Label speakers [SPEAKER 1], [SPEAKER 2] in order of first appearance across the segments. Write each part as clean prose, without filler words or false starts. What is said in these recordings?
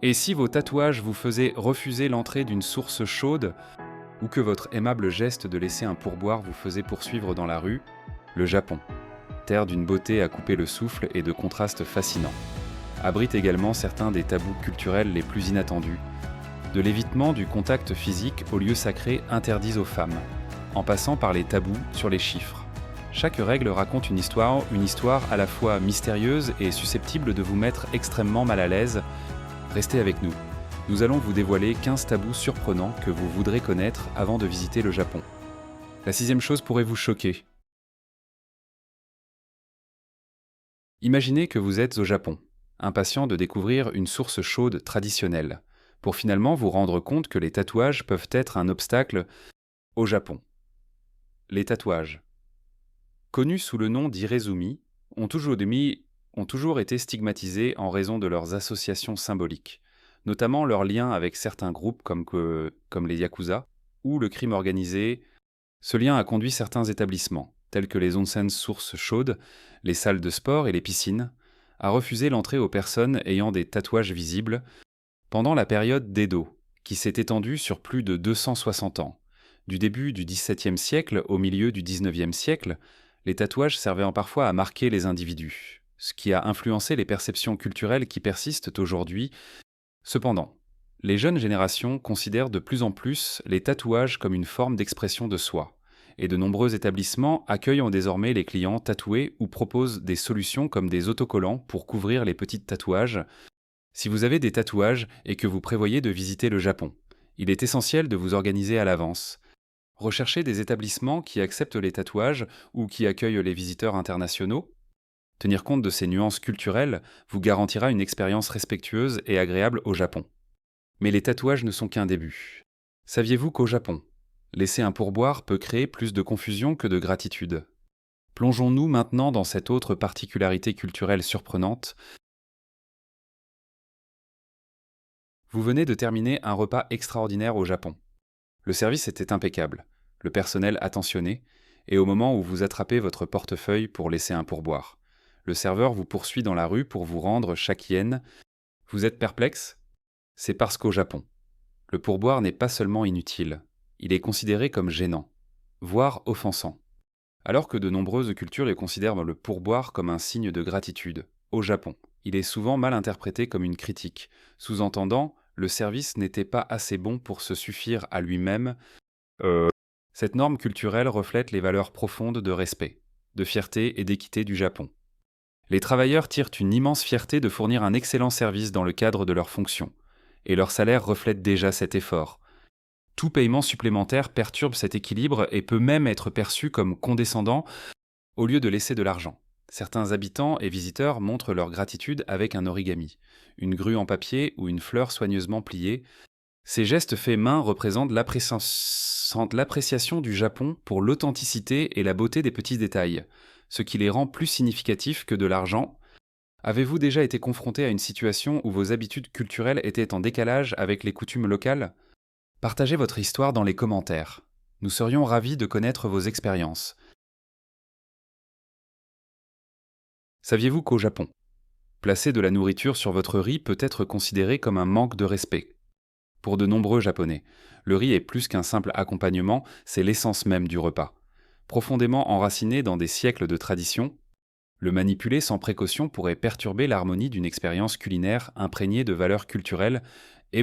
[SPEAKER 1] Et si vos tatouages vous faisaient refuser l'entrée d'une source chaude, ou que votre aimable geste de laisser un pourboire vous faisait poursuivre dans la rue, le Japon, terre d'une beauté à couper le souffle et de contrastes fascinants, abrite également certains des tabous culturels les plus inattendus, de l'évitement du contact physique aux lieux sacrés interdits aux femmes, en passant par les tabous sur les chiffres. Chaque règle raconte une histoire à la fois mystérieuse et susceptible de vous mettre extrêmement mal à l'aise. Restez avec nous. Nous allons vous dévoiler 15 tabous surprenants que vous voudrez connaître avant de visiter le Japon. La 6e chose pourrait vous choquer. Imaginez que vous êtes au Japon, impatient de découvrir une source chaude traditionnelle, pour finalement vous rendre compte que les tatouages peuvent être un obstacle au Japon. Les tatouages, connus sous le nom d'irezumi, ont toujours été stigmatisés en raison de leurs associations symboliques, notamment leurs liens avec certains groupes comme les Yakuza ou le crime organisé. Ce lien a conduit certains établissements, tels que les onsen sources chaudes, les salles de sport et les piscines, à refuser l'entrée aux personnes ayant des tatouages visibles pendant la période d'Edo, qui s'est étendue sur plus de 260 ans. Du début du XVIIe siècle au milieu du XIXe siècle, les tatouages servaient parfois à marquer les individus, ce qui a influencé les perceptions culturelles qui persistent aujourd'hui. Cependant, les jeunes générations considèrent de plus en plus les tatouages comme une forme d'expression de soi, et de nombreux établissements accueillent désormais les clients tatoués ou proposent des solutions comme des autocollants pour couvrir les petits tatouages. Si vous avez des tatouages et que vous prévoyez de visiter le Japon, il est essentiel de vous organiser à l'avance. Recherchez des établissements qui acceptent les tatouages ou qui accueillent les visiteurs internationaux. Tenir compte de ces nuances culturelles vous garantira une expérience respectueuse et agréable au Japon. Mais les tatouages ne sont qu'un début. Saviez-vous qu'au Japon, laisser un pourboire peut créer plus de confusion que de gratitude? Plongeons-nous maintenant dans cette autre particularité culturelle surprenante. Vous venez de terminer un repas extraordinaire au Japon. Le service était impeccable, le personnel attentionné, et au moment où vous attrapez votre portefeuille pour laisser un pourboire, le serveur vous poursuit dans la rue pour vous rendre chaque yen. Vous êtes perplexe? C'est parce qu'au Japon, le pourboire n'est pas seulement inutile, il est considéré comme gênant, voire offensant. Alors que de nombreuses cultures considèrent le pourboire comme un signe de gratitude, au Japon, il est souvent mal interprété comme une critique, sous-entendant le service n'était pas assez bon pour se suffire à lui-même. Cette norme culturelle reflète les valeurs profondes de respect, de fierté et d'équité du Japon. Les travailleurs tirent une immense fierté de fournir un excellent service dans le cadre de leurs fonctions, et leur salaire reflète déjà cet effort. Tout paiement supplémentaire perturbe cet équilibre et peut même être perçu comme condescendant au lieu de laisser de l'argent. Certains habitants et visiteurs montrent leur gratitude avec un origami, une grue en papier ou une fleur soigneusement pliée. Ces gestes faits main représentent l'appréciation du Japon pour l'authenticité et la beauté des petits détails, ce qui les rend plus significatifs que de l'argent. Avez-vous déjà été confronté à une situation où vos habitudes culturelles étaient en décalage avec les coutumes locales? Partagez votre histoire dans les commentaires. Nous serions ravis de connaître vos expériences. Saviez-vous qu'au Japon, placer de la nourriture sur votre riz peut être considéré comme un manque de respect? Pour de nombreux Japonais, le riz est plus qu'un simple accompagnement, c'est l'essence même du repas. Profondément enraciné dans des siècles de tradition, le manipuler sans précaution pourrait perturber l'harmonie d'une expérience culinaire imprégnée de valeurs culturelles. Le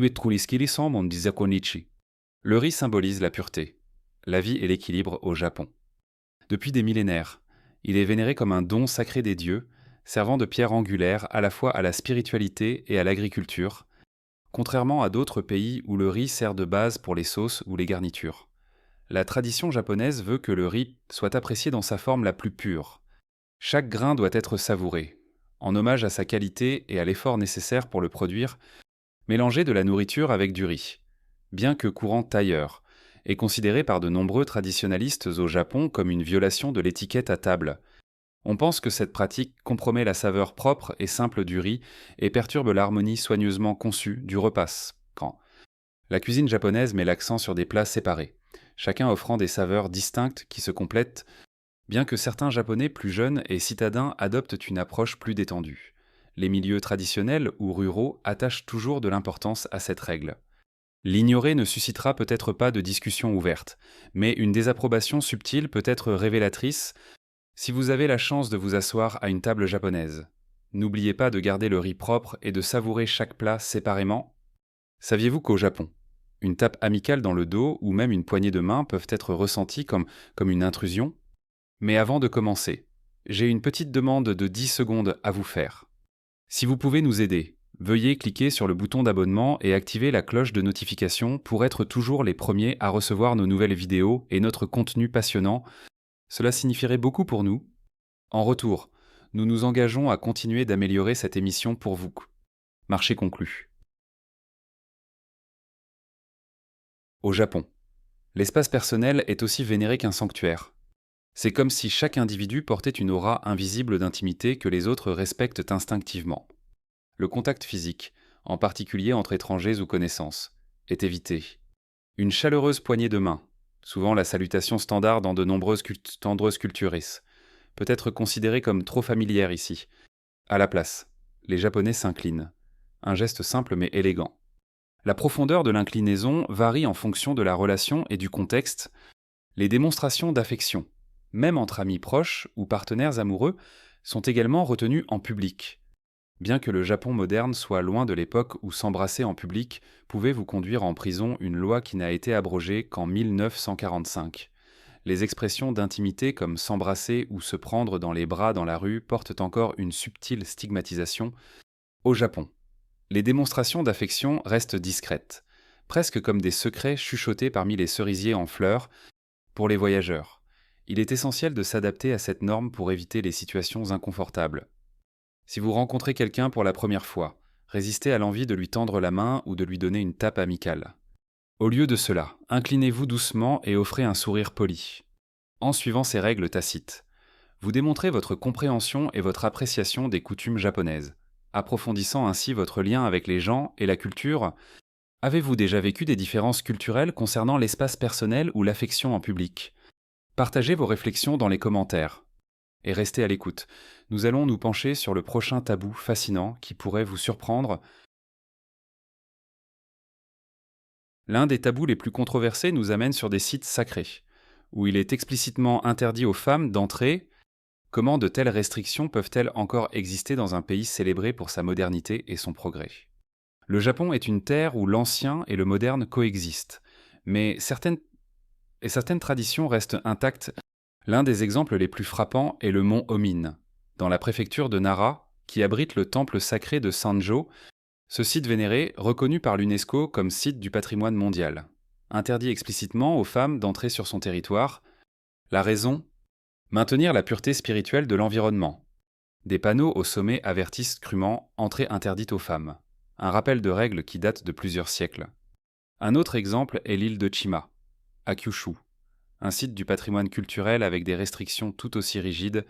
[SPEAKER 1] riz symbolise la pureté, la vie et l'équilibre au Japon. Depuis des millénaires, il est vénéré comme un don sacré des dieux, servant de pierre angulaire à la fois à la spiritualité et à l'agriculture, contrairement à d'autres pays où le riz sert de base pour les sauces ou les garnitures. La tradition japonaise veut que le riz soit apprécié dans sa forme la plus pure. Chaque grain doit être savouré, en hommage à sa qualité et à l'effort nécessaire pour le produire. Mélanger de la nourriture avec du riz, bien que courant ailleurs, est considéré par de nombreux traditionalistes au Japon comme une violation de l'étiquette à table. On pense que cette pratique compromet la saveur propre et simple du riz et perturbe l'harmonie soigneusement conçue du repas. Quand la cuisine japonaise met l'accent sur des plats séparés, chacun offrant des saveurs distinctes qui se complètent, bien que certains Japonais plus jeunes et citadins adoptent une approche plus détendue. Les milieux traditionnels ou ruraux attachent toujours de l'importance à cette règle. L'ignorer ne suscitera peut-être pas de discussion ouverte, mais une désapprobation subtile peut être révélatrice si vous avez la chance de vous asseoir à une table japonaise. N'oubliez pas de garder le riz propre et de savourer chaque plat séparément. Saviez-vous qu'au Japon, une tape amicale dans le dos ou même une poignée de main peuvent être ressenties comme une intrusion? Mais avant de commencer, j'ai une petite demande de 10 secondes à vous faire. Si vous pouvez nous aider, veuillez cliquer sur le bouton d'abonnement et activer la cloche de notification pour être toujours les premiers à recevoir nos nouvelles vidéos et notre contenu passionnant. Cela signifierait beaucoup pour nous. En retour, nous nous engageons à continuer d'améliorer cette émission pour vous. Marché conclu. Au Japon, l'espace personnel est aussi vénéré qu'un sanctuaire. C'est comme si chaque individu portait une aura invisible d'intimité que les autres respectent instinctivement. Le contact physique, en particulier entre étrangers ou connaissances, est évité. Une chaleureuse poignée de main, souvent la salutation standard dans de nombreuses cultures, peut être considérée comme trop familière ici. À la place, les Japonais s'inclinent. Un geste simple mais élégant. La profondeur de l'inclinaison varie en fonction de la relation et du contexte. Les démonstrations d'affection, même entre amis proches ou partenaires amoureux, sont également retenues en public. Bien que le Japon moderne soit loin de l'époque où s'embrasser en public pouvait vous conduire en prison, une loi qui n'a été abrogée qu'en 1945. Les expressions d'intimité comme s'embrasser ou se prendre dans les bras dans la rue portent encore une subtile stigmatisation. Au Japon, les démonstrations d'affection restent discrètes, presque comme des secrets chuchotés parmi les cerisiers en fleurs. Pour les voyageurs, il est essentiel de s'adapter à cette norme pour éviter les situations inconfortables. Si vous rencontrez quelqu'un pour la première fois, résistez à l'envie de lui tendre la main ou de lui donner une tape amicale. Au lieu de cela, inclinez-vous doucement et offrez un sourire poli. En suivant ces règles tacites, vous démontrez votre compréhension et votre appréciation des coutumes japonaises, approfondissant ainsi votre lien avec les gens et la culture. Avez-vous déjà vécu des différences culturelles concernant l'espace personnel ou l'affection en public? Partagez vos réflexions dans les commentaires. Et restez à l'écoute. Nous allons nous pencher sur le prochain tabou fascinant qui pourrait vous surprendre. L'un des tabous les plus controversés nous amène sur des sites sacrés, où il est explicitement interdit aux femmes d'entrer. Comment de telles restrictions peuvent-elles encore exister dans un pays célébré pour sa modernité et son progrès? Le Japon est une terre où l'ancien et le moderne coexistent, mais certaines traditions restent intactes. L'un des exemples les plus frappants est le mont Omin, dans la préfecture de Nara, qui abrite le temple sacré de Sanjo. Ce site vénéré, reconnu par l'UNESCO comme site du patrimoine mondial, interdit explicitement aux femmes d'entrer sur son territoire. La raison? Maintenir la pureté spirituelle de l'environnement. Des panneaux au sommet avertissent crûment « Entrée interdite aux femmes », un rappel de règles qui date de plusieurs siècles. Un autre exemple est l'île de Chima, à Kyushu, un site du patrimoine culturel avec des restrictions tout aussi rigides.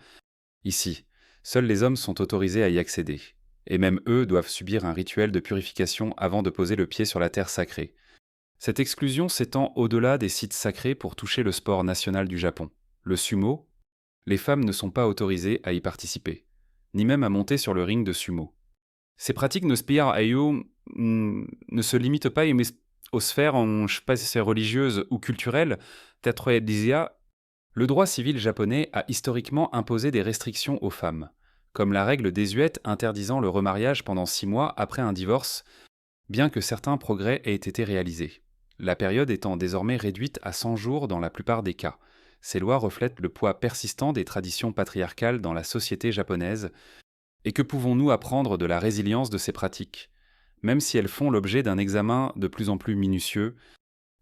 [SPEAKER 1] Ici, seuls les hommes sont autorisés à y accéder, et même eux doivent subir un rituel de purification avant de poser le pied sur la terre sacrée. Cette exclusion s'étend au-delà des sites sacrés pour toucher le sport national du Japon, le sumo. Les femmes ne sont pas autorisées à y participer, ni même à monter sur le ring de sumo. Ces pratiques ne se limitent pas aux sphères religieuses ou culturelles. Le droit civil japonais a historiquement imposé des restrictions aux femmes, comme la règle désuète interdisant le remariage pendant 6 mois après un divorce, bien que certains progrès aient été réalisés, la période étant désormais réduite à 100 jours dans la plupart des cas. Ces lois reflètent le poids persistant des traditions patriarcales dans la société japonaise. Et que pouvons-nous apprendre de la résilience de ces pratiques, même si elles font l'objet d'un examen de plus en plus minutieux?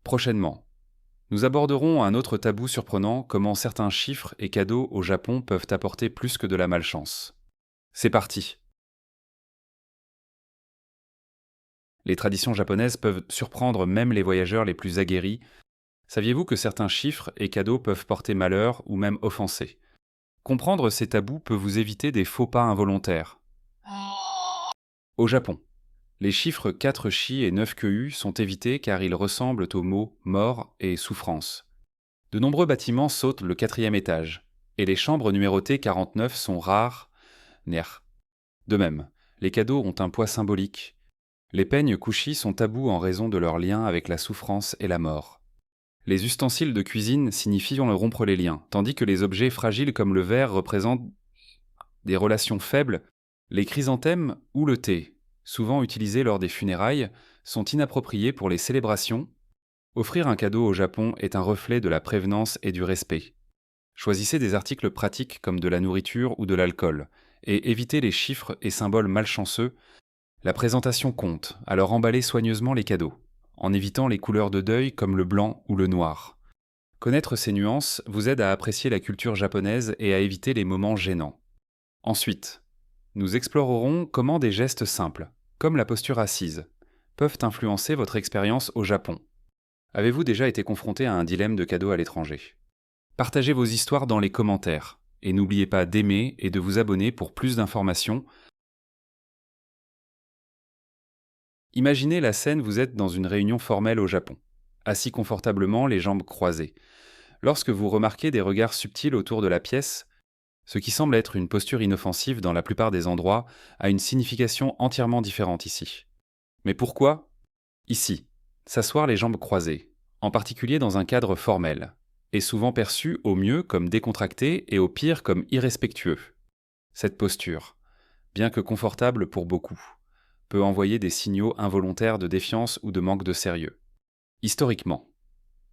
[SPEAKER 1] Prochainement, nous aborderons un autre tabou surprenant, comment certains chiffres et cadeaux au Japon peuvent apporter plus que de la malchance. C'est parti! Les traditions japonaises peuvent surprendre même les voyageurs les plus aguerris. Saviez-vous que certains chiffres et cadeaux peuvent porter malheur ou même offenser? Comprendre ces tabous peut vous éviter des faux pas involontaires. Au Japon, les chiffres 4 chi et 9 keu sont évités car ils ressemblent aux mots mort et souffrance. De nombreux bâtiments sautent le 4e étage, et les chambres numérotées 49 sont rares. De même, Les cadeaux ont un poids symbolique. Les peignes couchis sont tabous en raison de leur lien avec la souffrance et la mort. Les ustensiles de cuisine signifient rompre les liens, tandis que les objets fragiles comme le verre représentent des relations faibles. Les chrysanthèmes ou le thé, souvent utilisés lors des funérailles, sont inappropriés pour les célébrations. Offrir un cadeau au Japon est un reflet de la prévenance et du respect. Choisissez des articles pratiques comme de la nourriture ou de l'alcool, et évitez les chiffres et symboles malchanceux. La présentation compte, alors emballez soigneusement les cadeaux, en évitant les couleurs de deuil comme le blanc ou le noir. Connaître ces nuances vous aide à apprécier la culture japonaise et à éviter les moments gênants. Ensuite, nous explorerons comment des gestes simples, comme la posture assise, peuvent influencer votre expérience au Japon. Avez-vous déjà été confronté à un dilemme de cadeau à l'étranger? Partagez vos histoires dans les commentaires, et n'oubliez pas d'aimer et de vous abonner pour plus d'informations. Imaginez la scène, vous êtes dans une réunion formelle au Japon, assis confortablement, les jambes croisées. Lorsque vous remarquez des regards subtils autour de la pièce, ce qui semble être une posture inoffensive dans la plupart des endroits a une signification entièrement différente ici. Mais pourquoi? Ici, s'asseoir les jambes croisées, en particulier dans un cadre formel, est souvent perçu au mieux comme décontracté et au pire comme irrespectueux. Cette posture, bien que confortable pour beaucoup, peut envoyer des signaux involontaires de défiance ou de manque de sérieux. Historiquement,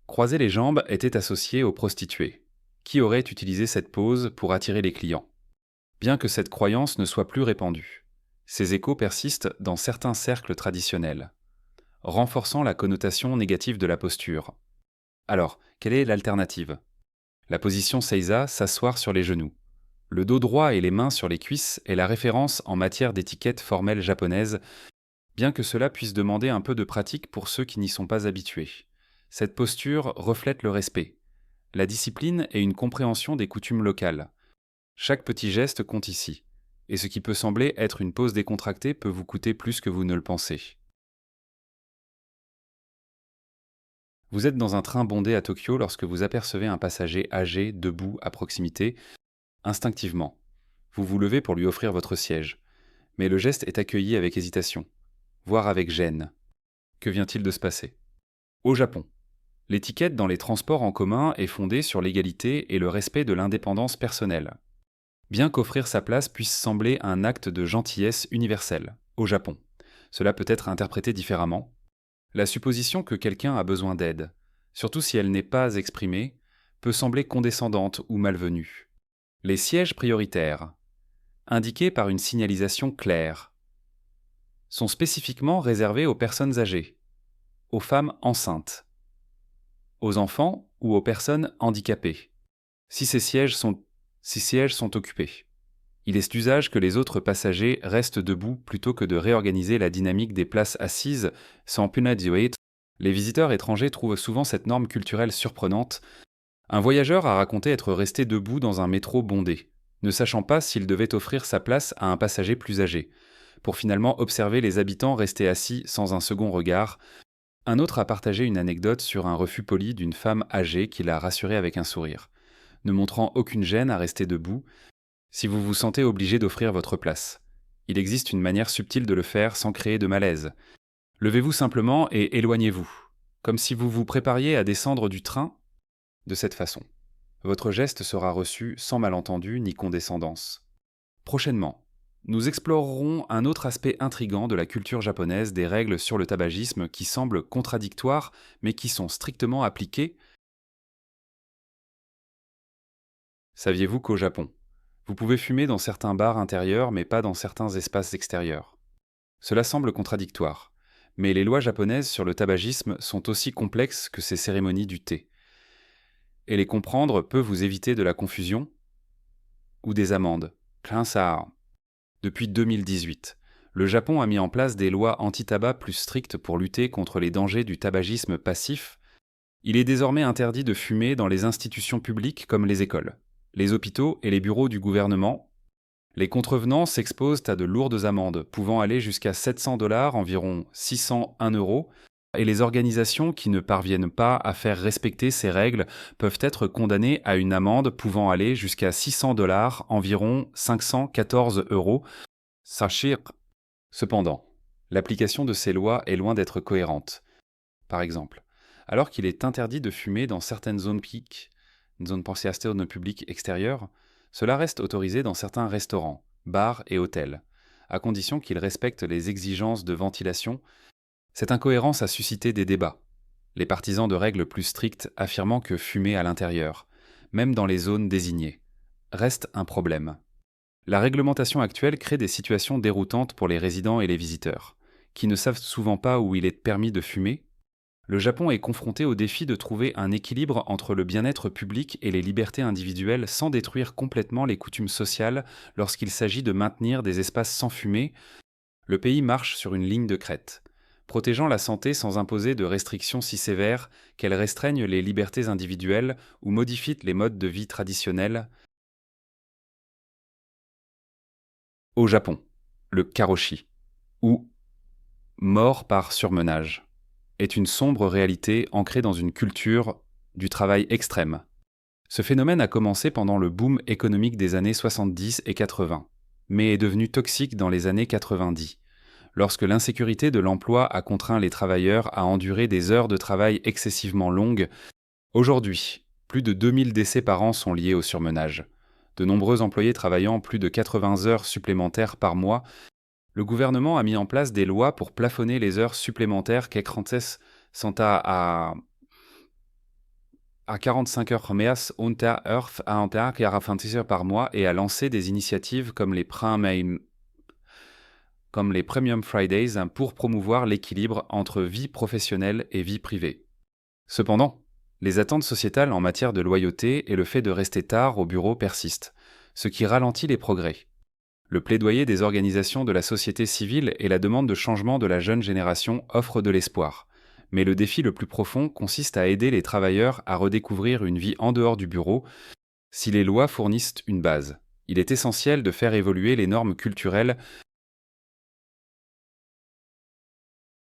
[SPEAKER 1] croiser les jambes était associé aux prostituées, qui auraient utilisé cette pose pour attirer les clients. Bien que cette croyance ne soit plus répandue, ces échos persistent dans certains cercles traditionnels, renforçant la connotation négative de la posture. Alors, quelle est l'alternative? La position Seiza, s'asseoir sur les genoux. Le dos droit et les mains sur les cuisses est la référence en matière d'étiquette formelle japonaise, bien que cela puisse demander un peu de pratique pour ceux qui n'y sont pas habitués. Cette posture reflète le respect, la discipline et une compréhension des coutumes locales. Chaque petit geste compte ici, et ce qui peut sembler être une pose décontractée peut vous coûter plus que vous ne le pensez. Vous êtes dans un train bondé à Tokyo lorsque vous apercevez un passager âgé debout à proximité. Instinctivement, vous vous levez pour lui offrir votre siège, mais le geste est accueilli avec hésitation, voire avec gêne. Que vient-il de se passer? Au Japon, l'étiquette dans les transports en commun est fondée sur l'égalité et le respect de l'indépendance personnelle. Bien qu'offrir sa place puisse sembler un acte de gentillesse universelle, au Japon, cela peut être interprété différemment. La supposition que quelqu'un a besoin d'aide, surtout si elle n'est pas exprimée, peut sembler condescendante ou malvenue. Les sièges prioritaires, indiqués par une signalisation claire, sont spécifiquement réservés aux personnes âgées, aux femmes enceintes, aux enfants ou aux personnes handicapées, si ces sièges sont occupés. Il est d'usage que les autres passagers restent debout plutôt que de réorganiser la dynamique des places assises sans punadioit. Les visiteurs étrangers trouvent souvent cette norme culturelle surprenante. Un voyageur a raconté être resté debout dans un métro bondé, ne sachant pas s'il devait offrir sa place à un passager plus âgé, pour finalement observer les habitants rester assis sans un second regard. Un autre a partagé une anecdote sur un refus poli d'une femme âgée qui l'a rassuré avec un sourire, ne montrant aucune gêne à rester debout. Si vous vous sentez obligé d'offrir votre place, il existe une manière subtile de le faire sans créer de malaise. Levez-vous simplement et éloignez-vous, comme si vous vous prépariez à descendre du train. De cette façon, votre geste sera reçu sans malentendu ni condescendance. Prochainement, nous explorerons un autre aspect intrigant de la culture japonaise des règles sur le tabagisme qui semblent contradictoires mais qui sont strictement appliquées. Saviez-vous qu'au Japon, vous pouvez fumer dans certains bars intérieurs mais pas dans certains espaces extérieurs? Cela semble contradictoire, mais les lois japonaises sur le tabagisme sont aussi complexes que ces cérémonies du thé. Et les comprendre peut vous éviter de la confusion ou des amendes. Depuis 2018, le Japon a mis en place des lois anti-tabac plus strictes pour lutter contre les dangers du tabagisme passif. Il est désormais interdit de fumer dans les institutions publiques comme les écoles, les hôpitaux et les bureaux du gouvernement. Les contrevenants s'exposent à de lourdes amendes, pouvant aller jusqu'à $700, environ 601 €, et les organisations qui ne parviennent pas à faire respecter ces règles peuvent être condamnées à une amende pouvant aller jusqu'à $600, environ 514 €. Sachir Cependant, l'application de ces lois est loin d'être cohérente. Par exemple, alors qu'il est interdit de fumer dans certaines zones PIC, une zone pensée à zone publique extérieure, cela reste autorisé dans certains restaurants, bars et hôtels, à condition qu'ils respectent les exigences de ventilation. Cette incohérence a suscité des débats, les partisans de règles plus strictes affirmant que fumer à l'intérieur, même dans les zones désignées, reste un problème. La réglementation actuelle crée des situations déroutantes pour les résidents et les visiteurs, qui ne savent souvent pas où il est permis de fumer. Le Japon est confronté au défi de trouver un équilibre entre le bien-être public et les libertés individuelles sans détruire complètement les coutumes sociales lorsqu'il s'agit de maintenir des espaces sans fumée. Le pays marche sur une ligne de crête, protégeant la santé sans imposer de restrictions si sévères qu'elles restreignent les libertés individuelles ou modifient les modes de vie traditionnels. Au Japon, le karoshi, ou mort par surmenage, est une sombre réalité ancrée dans une culture du travail extrême. Ce phénomène a commencé pendant le boom économique des années 70 et 80, mais est devenu toxique dans les années 90, lorsque l'insécurité de l'emploi a contraint les travailleurs à endurer des heures de travail excessivement longues. Aujourd'hui, plus de 2000 décès par an sont liés au surmenage. De nombreux employés travaillant plus de 80 heures supplémentaires par mois. Le gouvernement a mis en place des lois pour plafonner les heures supplémentaires sont à 45 heures meas unter Earth à unter 24 heures par mois et a lancé des initiatives comme les Premium Fridays pour promouvoir l'équilibre entre vie professionnelle et vie privée. Cependant, les attentes sociétales en matière de loyauté et le fait de rester tard au bureau persistent, ce qui ralentit les progrès. Le plaidoyer des organisations de la société civile et la demande de changement de la jeune génération offrent de l'espoir. Mais le défi le plus profond consiste à aider les travailleurs à redécouvrir une vie en dehors du bureau. Si les lois fournissent une base, il est essentiel de faire évoluer les normes culturelles.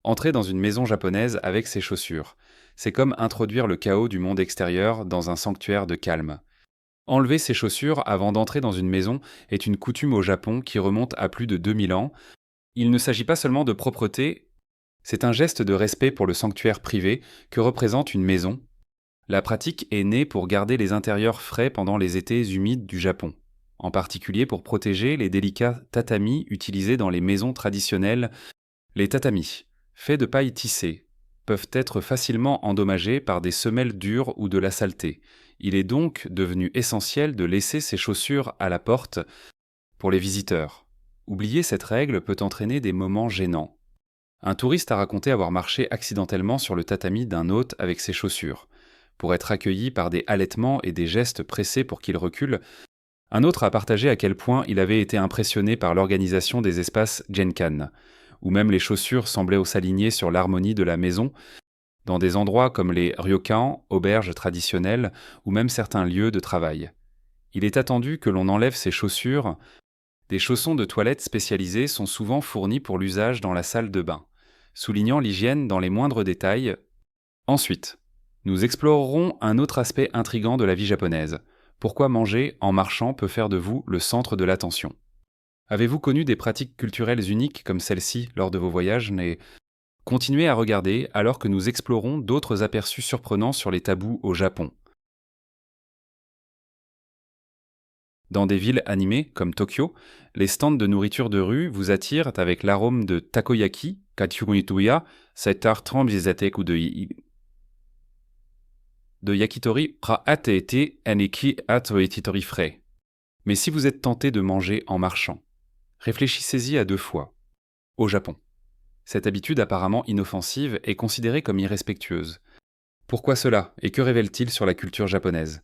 [SPEAKER 1] Entrer dans une maison japonaise avec ses chaussures, c'est comme introduire le chaos du monde extérieur dans un sanctuaire de calme. Enlever ses chaussures avant d'entrer dans une maison est une coutume au Japon qui remonte à plus de 2000 ans. Il ne s'agit pas seulement de propreté, c'est un geste de respect pour le sanctuaire privé que représente une maison. La pratique est née pour garder les intérieurs frais pendant les étés humides du Japon, en particulier pour protéger les délicats tatamis utilisés dans les maisons traditionnelles. Les tatamis, faits de paille tissée, peuvent être facilement endommagés par des semelles dures ou de la saleté. Il est donc devenu essentiel de laisser ses chaussures à la porte pour les visiteurs. Oublier cette règle peut entraîner des moments gênants. Un touriste a raconté avoir marché accidentellement sur le tatami d'un hôte avec ses chaussures, pour être accueilli par des halètements et des gestes pressés pour qu'il recule. Un autre a partagé à quel point il avait été impressionné par l'organisation des espaces Genkan, où même les chaussures semblaient s'aligner sur l'harmonie de la maison, dans des endroits comme les ryokan, auberges traditionnelles, ou même certains lieux de travail. Il est attendu que l'on enlève ses chaussures. Des chaussons de toilette spécialisés sont souvent fournis pour l'usage dans la salle de bain, soulignant l'hygiène dans les moindres détails. Ensuite, nous explorerons un autre aspect intrigant de la vie japonaise. Pourquoi manger en marchant peut faire de vous le centre de l'attention. Avez-vous connu des pratiques culturelles uniques comme celle-ci lors de vos voyages? Continuez à regarder alors que nous explorons d'autres aperçus surprenants sur les tabous au Japon. Dans des villes animées comme Tokyo, les stands de nourriture de rue vous attirent avec l'arôme de takoyaki, kachurituya, cet art tremblisate ou de yakitori pra-ate-ete aneki atoetitori frais. Mais si vous êtes tenté de manger en marchant, réfléchissez-y à 2 fois. Au Japon, cette habitude apparemment inoffensive est considérée comme irrespectueuse. Pourquoi cela et que révèle-t-il sur la culture japonaise?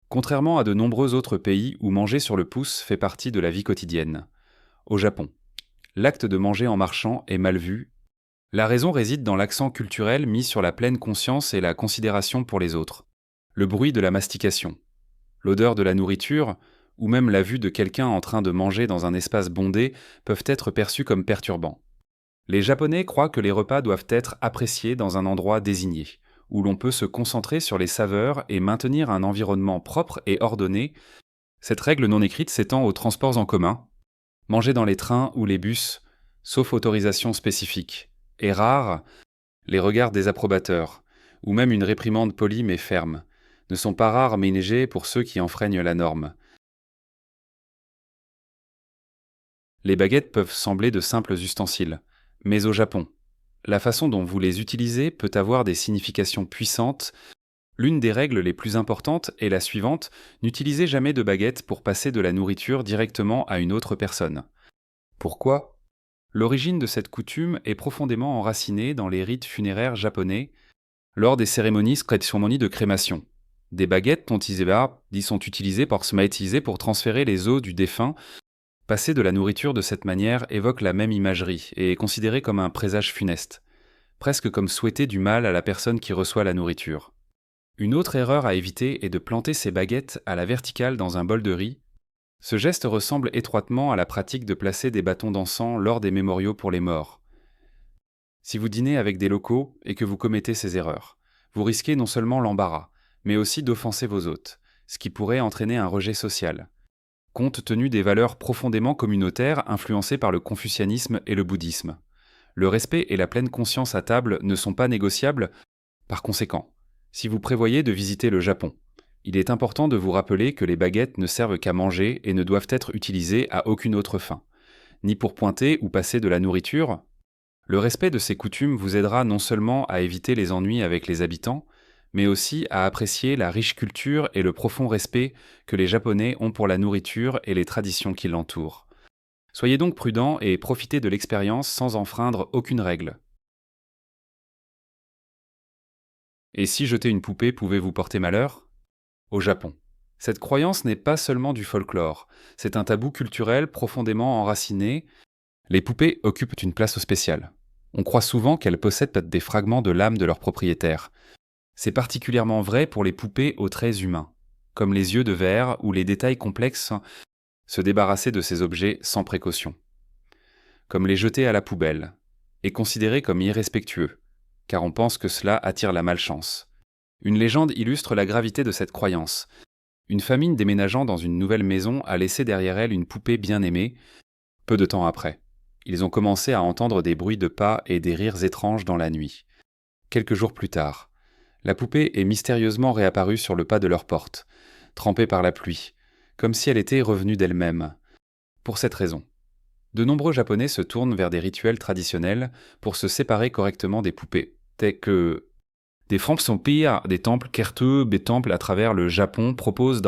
[SPEAKER 1] Contrairement à de nombreux autres pays où manger sur le pouce fait partie de la vie quotidienne. Au Japon, l'acte de manger en marchant est mal vu. La raison réside dans l'accent culturel mis sur la pleine conscience et la considération pour les autres. Le bruit de la mastication, l'odeur de la nourriture, ou même la vue de quelqu'un en train de manger dans un espace bondé peuvent être perçus comme perturbants. Les Japonais croient que les repas doivent être appréciés dans un endroit désigné, où l'on peut se concentrer sur les saveurs et maintenir un environnement propre et ordonné. Cette règle non écrite s'étend aux transports en commun. Manger dans les trains ou les bus sauf autorisation spécifique, et rares, les regards désapprobateurs, ou même une réprimande polie mais ferme, ne sont pas rares mais négés pour ceux qui enfreignent la norme. Les baguettes peuvent sembler de simples ustensiles, mais au Japon, la façon dont vous les utilisez peut avoir des significations puissantes. L'une des règles les plus importantes est la suivante: n'utilisez jamais de baguette pour passer de la nourriture directement à une autre personne. Pourquoi? L'origine de cette coutume est profondément enracinée dans les rites funéraires japonais lors des cérémonies de crémation. Des baguettes sont utilisées pour transférer les os du défunt. Passer de la nourriture de cette manière évoque la même imagerie et est considéré comme un présage funeste, presque comme souhaiter du mal à la personne qui reçoit la nourriture. Une autre erreur à éviter est de planter ses baguettes à la verticale dans un bol de riz. Ce geste ressemble étroitement à la pratique de placer des bâtons d'encens lors des mémoriaux pour les morts. Si vous dînez avec des locaux et que vous commettez ces erreurs, vous risquez non seulement l'embarras, mais aussi d'offenser vos hôtes, ce qui pourrait entraîner un rejet social, compte tenu des valeurs profondément communautaires influencées par le confucianisme et le bouddhisme. Le respect et la pleine conscience à table ne sont pas négociables. Par conséquent, si vous prévoyez de visiter le Japon, il est important de vous rappeler que les baguettes ne servent qu'à manger et ne doivent être utilisées à aucune autre fin, ni pour pointer ou passer de la nourriture. Le respect de ces coutumes vous aidera non seulement à éviter les ennuis avec les habitants, mais aussi à apprécier la riche culture et le profond respect que les Japonais ont pour la nourriture et les traditions qui l'entourent. Soyez donc prudents et profitez de l'expérience sans enfreindre aucune règle. Et si jeter une poupée pouvait vous porter malheur? Au Japon, cette croyance n'est pas seulement du folklore, c'est un tabou culturel profondément enraciné. Les poupées occupent une place spéciale. On croit souvent qu'elles possèdent des fragments de l'âme de leur propriétaire. C'est particulièrement vrai pour les poupées aux traits humains, comme les yeux de verre ou les détails complexes. Se débarrasser de ces objets sans précaution, comme les jeter à la poubelle, est considéré comme irrespectueux, car on pense que cela attire la malchance. Une légende illustre la gravité de cette croyance. Une famille déménageant dans une nouvelle maison a laissé derrière elle une poupée bien aimée. Peu de temps après, ils ont commencé à entendre des bruits de pas et des rires étranges dans la nuit. Quelques jours plus tard, la poupée est mystérieusement réapparue sur le pas de leur porte, trempée par la pluie, comme si elle était revenue d'elle-même. Pour cette raison, de nombreux Japonais se tournent vers des rituels traditionnels pour se séparer correctement des poupées, tels que des pire des temples kerteux, des temples à travers le Japon proposent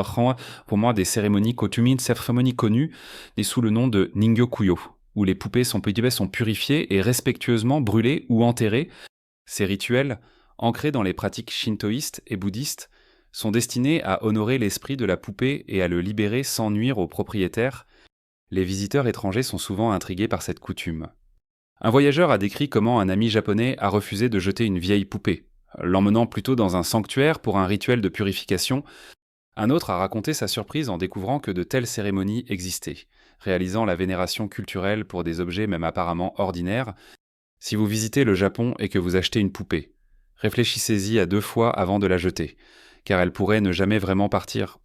[SPEAKER 1] pour moi des cérémonies connues et sous le nom de Ningyo-kuyo, où les poupées sont purifiées et respectueusement brûlées ou enterrées. Ces rituels, ancrés dans les pratiques shintoïstes et bouddhistes, sont destinés à honorer l'esprit de la poupée et à le libérer sans nuire au propriétaire. Les visiteurs étrangers sont souvent intrigués par cette coutume. Un voyageur a décrit comment un ami japonais a refusé de jeter une vieille poupée, l'emmenant plutôt dans un sanctuaire pour un rituel de purification. Un autre a raconté sa surprise en découvrant que de telles cérémonies existaient, réalisant la vénération culturelle pour des objets même apparemment ordinaires. Si vous visitez le Japon et que vous achetez une poupée, réfléchissez-y à 2 fois avant de la jeter, car elle pourrait ne jamais vraiment partir.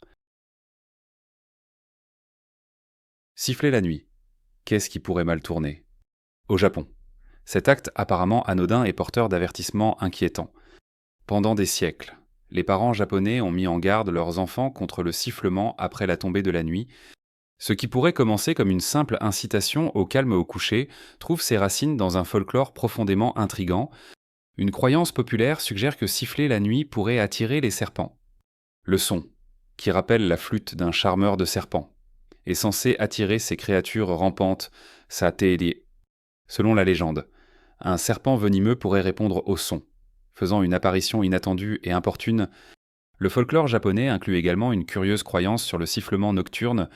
[SPEAKER 1] Siffler la nuit. Qu'est-ce qui pourrait mal tourner? Au Japon, cet acte apparemment anodin est porteur d'avertissements inquiétants. Pendant des siècles, les parents japonais ont mis en garde leurs enfants contre le sifflement après la tombée de la nuit. Ce qui pourrait commencer comme une simple incitation au calme au coucher trouve ses racines dans un folklore profondément intrigant. Une croyance populaire suggère que siffler la nuit pourrait attirer les serpents. Le son, qui rappelle la flûte d'un charmeur de serpents, est censé attirer ces créatures rampantes, satélier. Selon la légende, un serpent venimeux pourrait répondre au son, faisant une apparition inattendue et importune. Le folklore japonais inclut également une curieuse croyance sur le sifflement nocturne.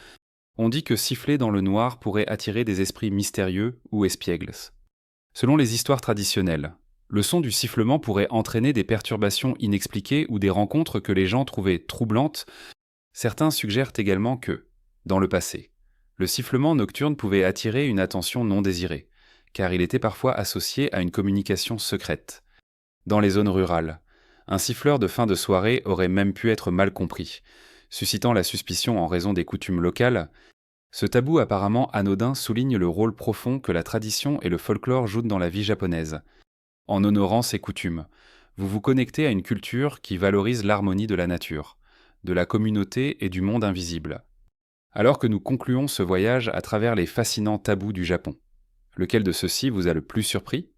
[SPEAKER 1] On dit que siffler dans le noir pourrait attirer des esprits mystérieux ou espiègles. Selon les histoires traditionnelles, le son du sifflement pourrait entraîner des perturbations inexpliquées ou des rencontres que les gens trouvaient troublantes. Certains suggèrent également que, dans le passé, le sifflement nocturne pouvait attirer une attention non désirée, car il était parfois associé à une communication secrète. Dans les zones rurales, un siffleur de fin de soirée aurait même pu être mal compris, suscitant la suspicion en raison des coutumes locales. Ce tabou apparemment anodin souligne le rôle profond que la tradition et le folklore jouent dans la vie japonaise. En honorant ces coutumes, vous vous connectez à une culture qui valorise l'harmonie de la nature, de la communauté et du monde invisible. Alors que nous concluons ce voyage à travers les fascinants tabous du Japon, lequel de ceux-ci vous a le plus surpris?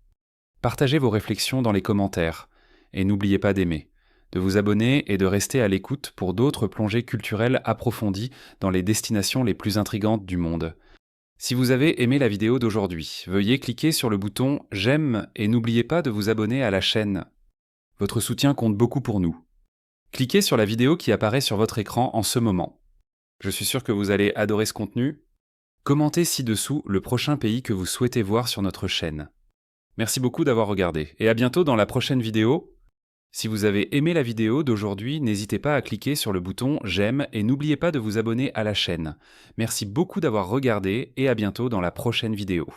[SPEAKER 1] Partagez vos réflexions dans les commentaires et n'oubliez pas d'aimer, de vous abonner et de rester à l'écoute pour d'autres plongées culturelles approfondies dans les destinations les plus intrigantes du monde. Si vous avez aimé la vidéo d'aujourd'hui, veuillez cliquer sur le bouton j'aime et n'oubliez pas de vous abonner à la chaîne. Votre soutien compte beaucoup pour nous. Cliquez sur la vidéo qui apparaît sur votre écran en ce moment. Je suis sûr que vous allez adorer ce contenu. Commentez ci-dessous le prochain pays que vous souhaitez voir sur notre chaîne. Merci beaucoup d'avoir regardé et à bientôt dans la prochaine vidéo. Si vous avez aimé la vidéo d'aujourd'hui, n'hésitez pas à cliquer sur le bouton j'aime et n'oubliez pas de vous abonner à la chaîne. Merci beaucoup d'avoir regardé et à bientôt dans la prochaine vidéo.